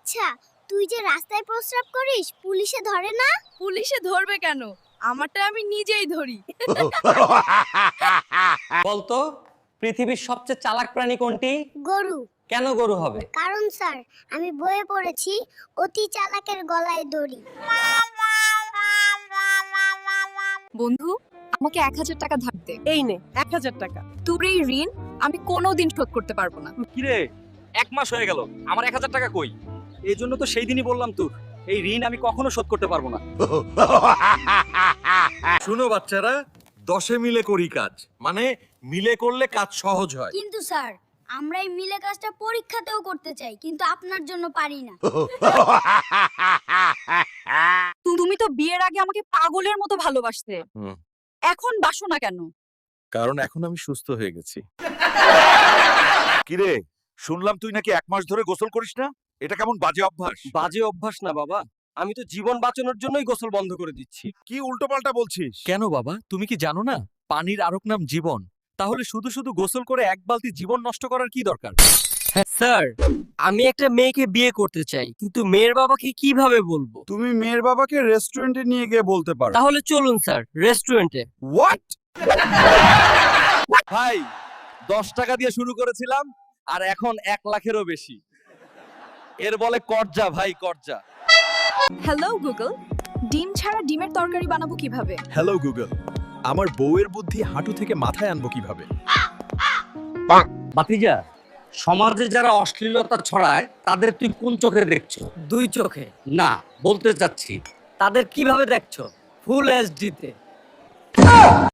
আচ্ছা, তুই যে রাস্তায় প্রস্রাব করিস পুলিশে ধরে না? পুলিশে ধরবে কেন? আমারটা আমি নিজেই ধরি। বলতো পৃথিবীর সবচেয়ে চালাক প্রাণী কোনটি? গরু। কেন গরু হবে? কারণ স্যার আমি বইয়ে পড়েছি অতি চালাকের গলায় দড়ি। বন্ধু, আমাকে 1000 টাকা ধার দে। এই নে 1000 টাকা। তোর এই ঋণ আমি কোনোদিন শোধ করতে পারবো না। কিরে 1 মাস হয়ে গেল, আমার 1000 টাকা কই? এই জন্য তো সেই দিনই বললাম তোর, এই ঋণ আমি কখনো শোধ করতে পারবো না। শুনো বাচ্চারা, 10 মিলে করি কাজ, মানে মিলে করলে কাজ সহজ হয়। কিন্তু স্যার আমরা এই মিলে কাজটা পরীক্ষাতেও করতে চাই, কিন্তু আপনার জন্য পারি না। তুমি তো বিয়ের আগে আমাকে পাগলের মতো ভালোবাসতে, এখন বাসো না কেন? কারণ এখন আমি সুস্থ হয়ে গেছি। কিরে, শুনলাম তুই নাকি 1 মাস ধরে গোসল করিস না? এটা কেমন বাজে অভ্যাস? বাজে অভ্যাস না বাবা, আমি তো জীবন বাঁচানোর জন্যই গোসল বন্ধ করে দিচ্ছি। কি উল্টোপাল্টা বলছিস? কেন বাবা, তুমি কি জানো না পানির আরেক নাম জীবন? তাহলে শুধু শুধু গোসল করে এক বালতি জীবন নষ্ট করার কি দরকার? স্যার, আমি একটা মেয়েকে বিয়ে করতে চাই, কিন্তু মেয়ের বাবাকে কিভাবে বলবো? তুমি মেয়ের বাবাকে রেস্টুরেন্টে নিয়ে গিয়ে বলতে পারো। তাহলে চলুন স্যার রেস্টুরেন্টে। হোয়াট? ভাই 10 টাকা দিয়ে শুরু করেছিলাম, আর এখন 1 লাখেরও বেশি। এর বলে কর্জা ভাই, কর্জা। হ্যালো গুগল, ডিম ছাড়া ডিমের তরকারি বানাবো কিভাবে? হ্যালো গুগল, আমার বউয়ের বুদ্ধি হাঁটু থেকে মাথায় আনবো কিভাবে? বাতিজা, সমাজে যারা অশ্লীলতা ছড়ায় তাদের তুই কোন চোখে দেখছো? 2 চোখে। না, বলতে চাচ্ছি তাদের কিভাবে দেখছো? ফুল এইচডিতে।